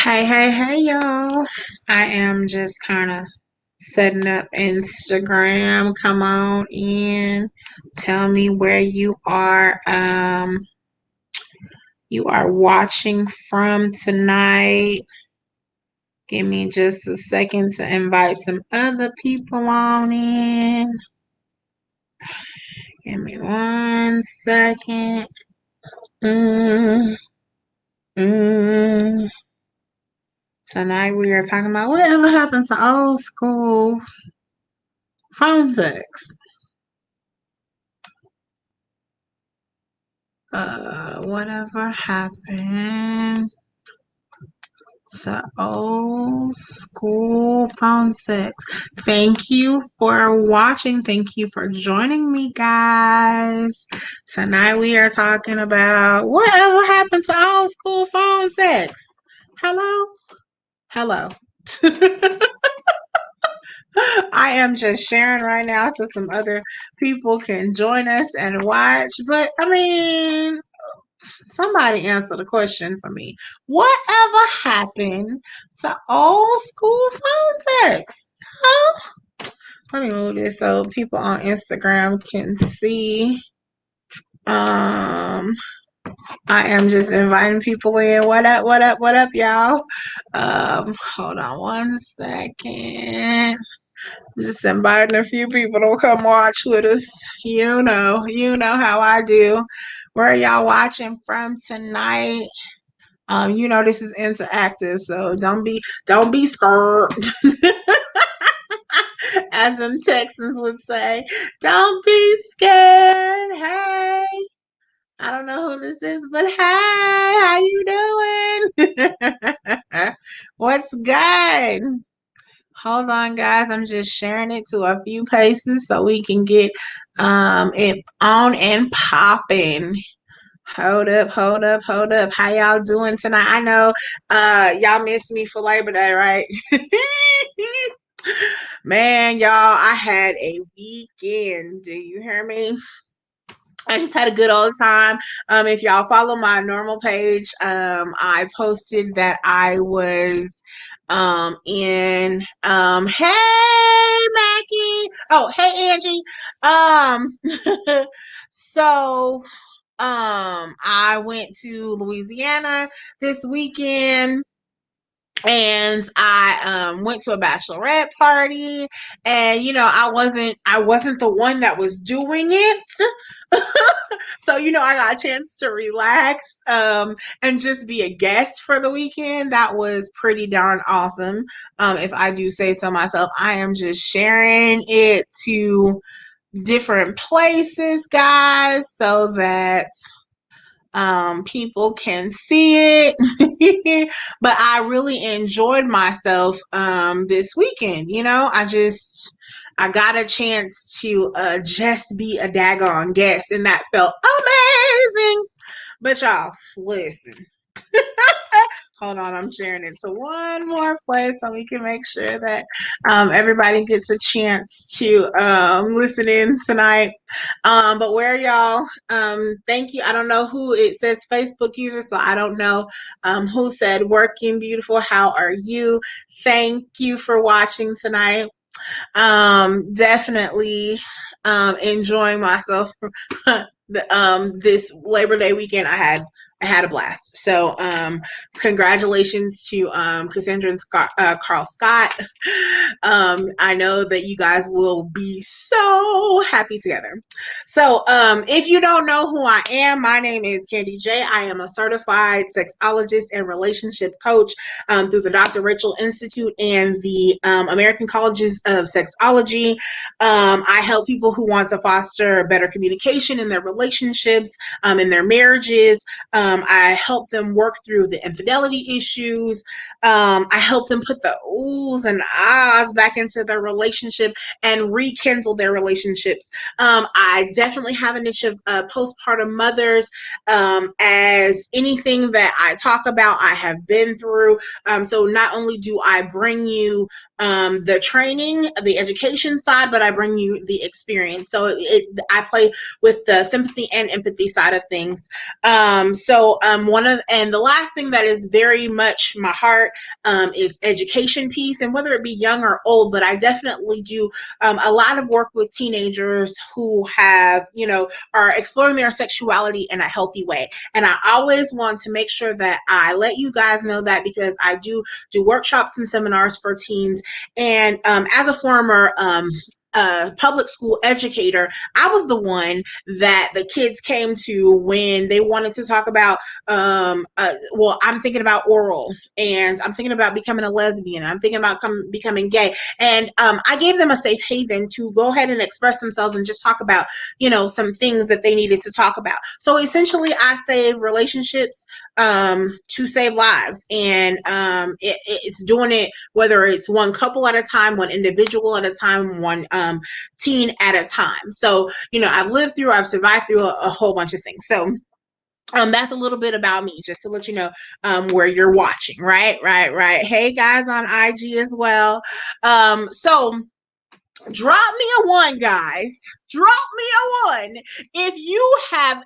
Hey, y'all. I am just kind of setting up Instagram. Come on in. Tell me where you are watching from tonight. Give me just a second to invite some other people on in. Give me 1 second. Mm, mm. Tonight we are talking about whatever happened to old school phone sex. Whatever happened to old school phone sex? Thank you for watching. Thank you for joining me, guys. Tonight we are talking about whatever happened to old school phone sex. Hello? Hello. I am just sharing right now so some other people can join us and watch. But I mean, somebody answer the question for me. Whatever happened to old school phone sex? Huh? Let me move this so people on Instagram can see. Um, I am just inviting people in. What up, what up, what up, y'all? Hold on 1 second. I'm just inviting a few people to come watch with us. You know how I do. Where are y'all watching from tonight? This is interactive, so don't be scared. As them Texans would say, don't be scared. Hey, I don't know who this is, but hey, how you doing? What's good? Hold on, guys. I'm just sharing it to a few places so we can get it on and popping. Hold up, hold up, hold up. How y'all doing tonight? I know y'all missed me for Labor Day, right? Man, y'all, I had a weekend. Do you hear me? I just had a good old time. If y'all follow my normal page, I posted that I was in hey Mackie. Oh, hey Angie. So I went to Louisiana this weekend and I went to a bachelorette party, and I wasn't the one that was doing it. So I got a chance to relax and just be a guest for the weekend. That was pretty darn awesome. If I do say so myself, I am just sharing it to different places, guys, so that people can see it. But I really enjoyed myself this weekend. I got a chance to just be a daggone guest, and that felt amazing. But y'all, listen. Hold on, I'm sharing it to one more place so we can make sure that everybody gets a chance to listen in tonight. But where y'all? Thank you. I don't know who it says Facebook user, so I don't know who said working beautiful. How are you? Thank you for watching tonight. Definitely enjoying myself. This Labor Day weekend, I had a blast. So, congratulations to Cassandra and Carl Scott. I know that you guys will be so happy together. So, if you don't know who I am, my name is Candy J. I am a certified sexologist and relationship coach through the Dr. Rachel Institute and the American Colleges of Sexology. I help people who want to foster better communication in their relationships, in their marriages. I help them work through the infidelity issues. I help them put the oohs and ahs back into their relationship and rekindle their relationships. I definitely have a niche of postpartum mothers, as anything that I talk about, I have been through. So not only do I bring you the training, the education side, but I bring you the experience. So I play with the sympathy and empathy side of things. And the last thing that is very much my heart is education piece, and whether it be young or old, but I definitely do a lot of work with teenagers who have, are exploring their sexuality in a healthy way. And I always want to make sure that I let you guys know that, because I do workshops and seminars for teens. And as a former public school educator, I was the one that the kids came to when they wanted to talk about, I'm thinking about oral, and I'm thinking about becoming a lesbian, I'm thinking about becoming gay. And I gave them a safe haven to go ahead and express themselves and just talk about, some things that they needed to talk about. So essentially, I save relationships to save lives. And it's doing it, whether it's one couple at a time, one individual at a time, one teen at a time. So, I've survived through a whole bunch of things. So that's a little bit about me, just to let you know where you're watching. Right. Hey guys on IG as well. So drop me a one, guys. Drop me a one if you have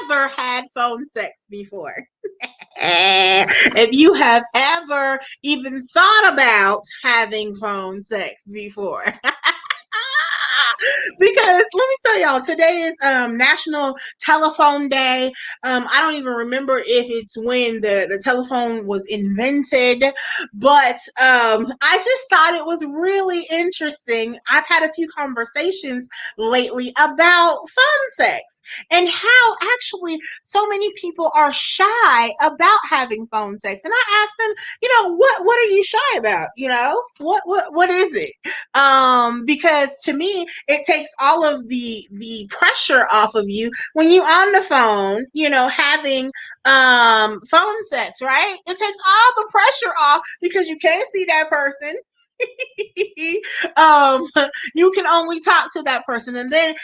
ever had phone sex before. If you have ever even thought about having phone sex before. Because let me tell y'all, today is National Telephone Day. I don't even remember if it's when the telephone was invented, but I just thought it was really interesting. I've had a few conversations lately about phone sex and how actually so many people are shy about having phone sex. And I asked them, what are you shy about? What is it? Because to me, it takes all of the pressure off of you when you on the phone, having phone sex, right? It takes all the pressure off because you can't see that person. You can only talk to that person, and then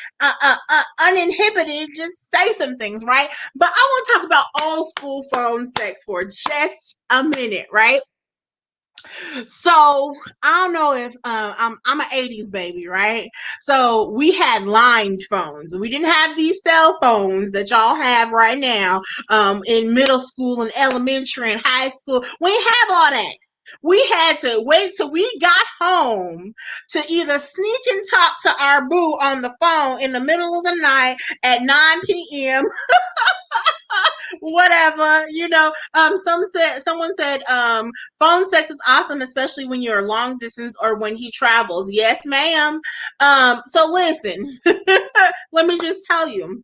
uninhibited, just say some things, right? But I want to talk about old school phone sex for just a minute, right? So I don't know if I'm an 80s baby, right? So we had line phones. We didn't have these cell phones that y'all have right now in middle school and elementary and high school. We didn't have all that. We had to wait till we got home to either sneak and talk to our boo on the phone in the middle of the night at 9 p.m. Whatever, someone said phone sex is awesome, especially when you're long distance or when he travels. Yes, ma'am. So listen, let me just tell you,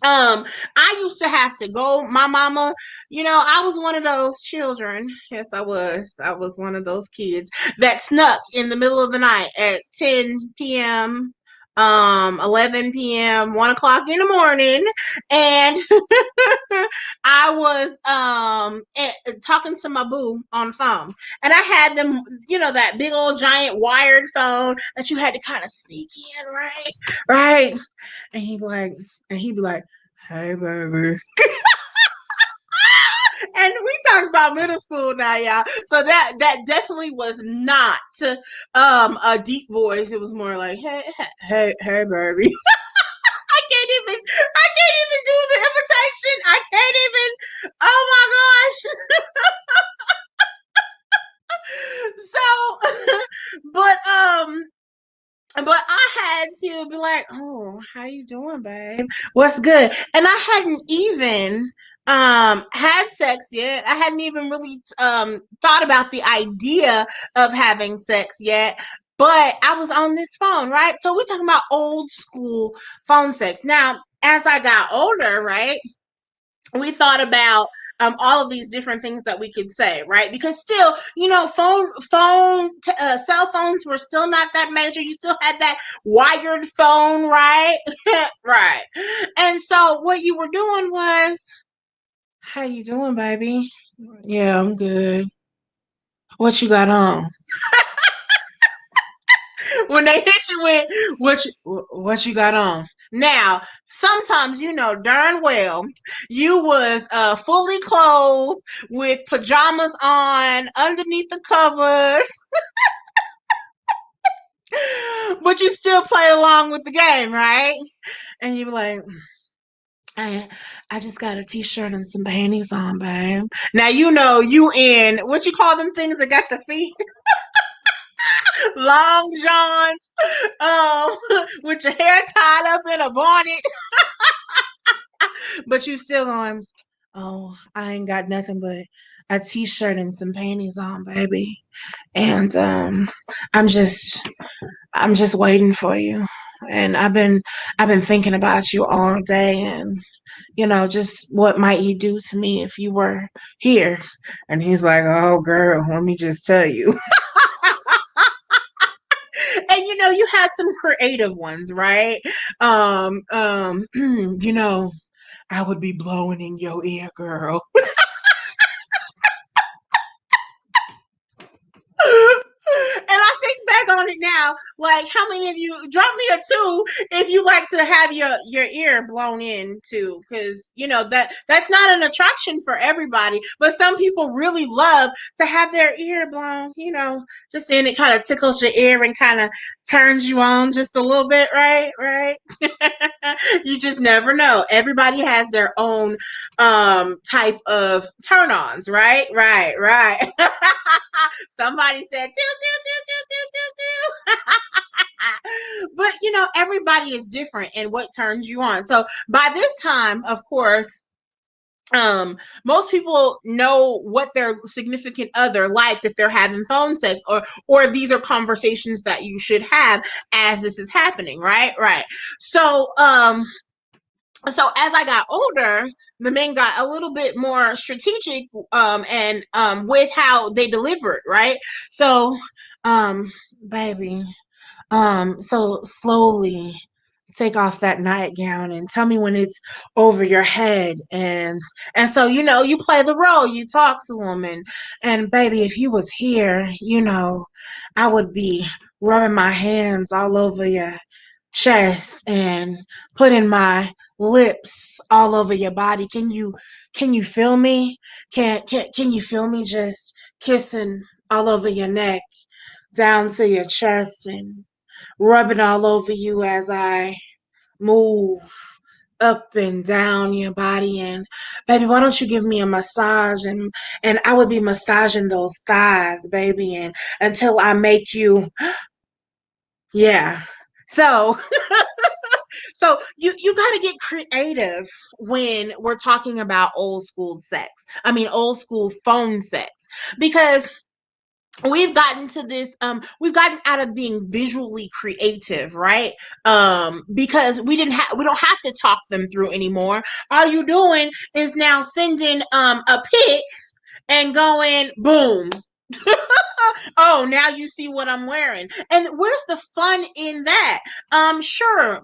I used to have to go. My mama, I was one of those children. Yes, I was one of those kids that snuck in the middle of the night at 10 p.m., 11 p.m., 1 o'clock in the morning. And I was talking to my boo on the phone. And I had them, that big old giant wired phone that you had to kind of sneak in, right? Right. And he'd be like, hey, baby. And we talk about middle school now, y'all. So that definitely was not a deep voice. It was more like, hey, baby. I can't even do the imitation. I can't even. Oh my gosh. So, but I had to be like, oh, how you doing, babe? What's good? And I hadn't even had sex yet. I hadn't even really thought about the idea of having sex yet. But I was on this phone, right? So we're talking about old school phone sex. Now, as I got older, right, we thought about all of these different things that we could say, right? Because still, cell phones were still not that major. You still had that wired phone, right? Right. And so what you were doing was, how you doing, baby? Yeah, I'm good. What you got on? When they hit you with what you got on. Now, sometimes darn well you was fully clothed with pajamas on underneath the covers. But you still play along with the game, right? And you be like, I, I just got a t-shirt and some panties on, babe. Now you know you in what you call them things that got the feet, long johns, with your hair tied up in a bonnet, but you still going, oh, I ain't got nothing but a t-shirt and some panties on, baby. And I'm just I'm just waiting for you. And I've been thinking about you all day, and just what might you do to me if you were here? And he's like, oh girl, let me just tell you. And you had some creative ones, right? You know, I would be blowing in your ear, girl. And I think back on it now, like how many of you drop me a two if you like to have your ear blown in too, because that's not an attraction for everybody, but some people really love to have their ear blown. Just in it kind of tickles your ear and kind of turns you on just a little bit, right? Right. You just never know. Everybody has their own type of turn-ons, right? Right, right. Somebody said two, two, two, two, two, two, two. But everybody is different and what turns you on. So by this time, of course, most people know what their significant other likes if they're having phone sex, or these are conversations that you should have as this is happening, right? Right. So as I got older, the men got a little bit more strategic, and with how they delivered, right? So, um, baby, so slowly take off that nightgown and tell me when it's over your head, and so you play the role, you talk to them, and baby, if you was here, I would be rubbing my hands all over your chest and putting my lips all over your body. Can you feel me? Can you feel me just kissing all over your neck, down to your chest, and rubbing all over you as I move up and down your body? And baby, why don't you give me a massage, and I would be massaging those thighs, baby, and until I make you, yeah. So so you got to get creative when we're talking about old school sex. I mean, old school phone sex, because we've gotten out of being visually creative, right? Because we don't have to talk them through anymore. All you doing is now sending a pic and going boom. Oh, now you see what I'm wearing. And where's the fun in that? Sure,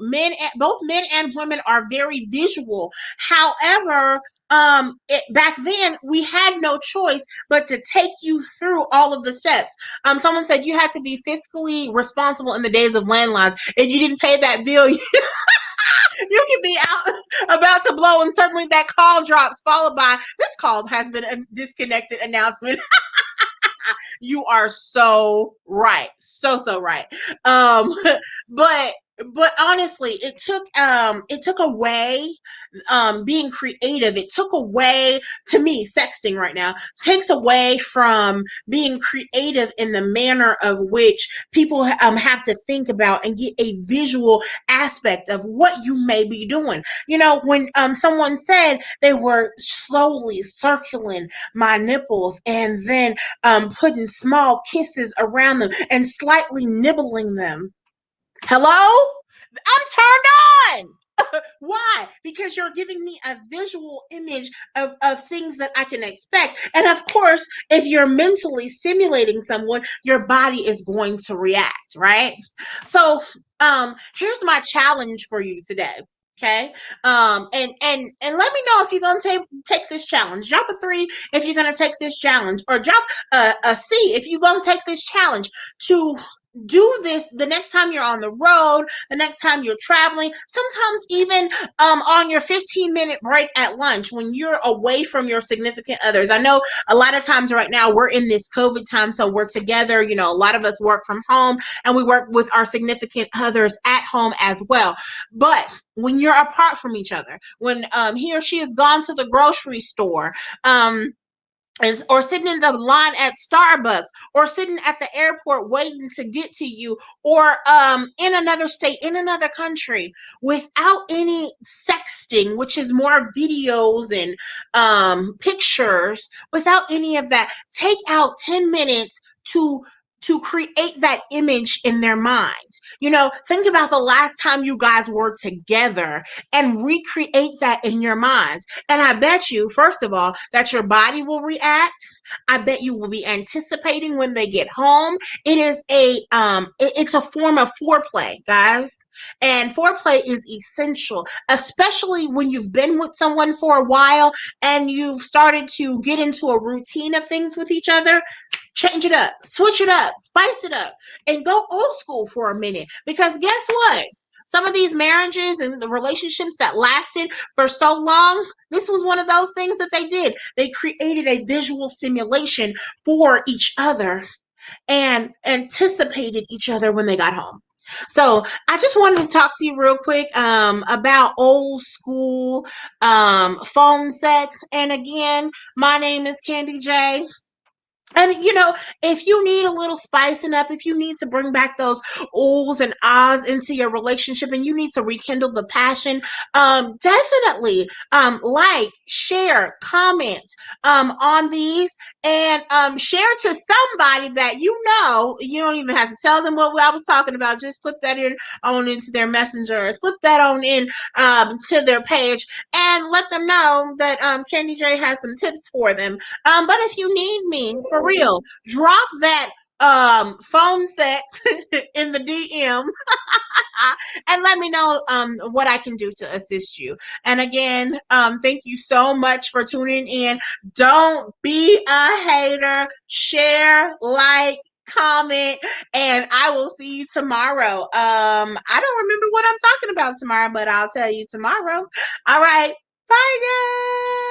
both men and women are very visual. However, back then we had no choice but to take you through all of the steps. Someone said you had to be fiscally responsible in the days of landlines. If you didn't pay that bill, you could be out about to blow, and suddenly that call drops, followed by this call has been a disconnected announcement. You are so right. So right. Um but honestly, it took away, being creative. It took away, to me, sexting right now takes away from being creative in the manner of which people have to think about and get a visual aspect of what you may be doing. When someone said they were slowly circling my nipples and then putting small kisses around them and slightly nibbling them. Hello? I'm turned on. Why? Because you're giving me a visual image of things that I can expect. And of course, if you're mentally simulating someone, your body is going to react, right? So, here's my challenge for you today. Okay. And let me know if you're gonna take this challenge. Drop a 3 if you're gonna take this challenge, or drop a C if you're gonna take this challenge to do this the next time you're on the road, the next time you're traveling, sometimes even on your 15-minute break at lunch when you're away from your significant others. I know a lot of times right now we're in this COVID time, so we're together. You know, a lot of us work from home and we work with our significant others at home as well. But when you're apart from each other, when he or she has gone to the grocery store, or sitting in the line at Starbucks, or sitting at the airport waiting to get to you, or in another state, in another country, without any sexting, which is more videos and pictures, without any of that. Take out 10 minutes to create that image in their mind. You know, think about the last time you guys were together and recreate that in your minds. And I bet you, first of all, that your body will react. I bet you will be anticipating when they get home. It's a form of foreplay, guys. And foreplay is essential, especially when you've been with someone for a while and you've started to get into a routine of things with each other. Change it up, switch it up, spice it up, and go old school for a minute. Because guess what? Some of these marriages and the relationships that lasted for so long, this was one of those things that they did. They created a visual simulation for each other and anticipated each other when they got home. So I just wanted to talk to you real quick about old school phone sex. And again, my name is Candy J. And you know, if you need a little spicing up, if you need to bring back those oohs and ahs into your relationship, and you need to rekindle the passion, definitely like, share, comment on these, and share to somebody that you know. You don't even have to tell them what I was talking about. Just slip that in on into their messenger, or slip that on in to their page, and let them know that Candy J has some tips for them. But if you need me for real, drop that phone sex in the DM and let me know what I can do to assist you. And again, thank you so much for tuning in. Don't be a hater. Share, like, comment, and I will see you tomorrow. I don't remember what I'm talking about tomorrow, but I'll tell you tomorrow. All right. Bye, guys.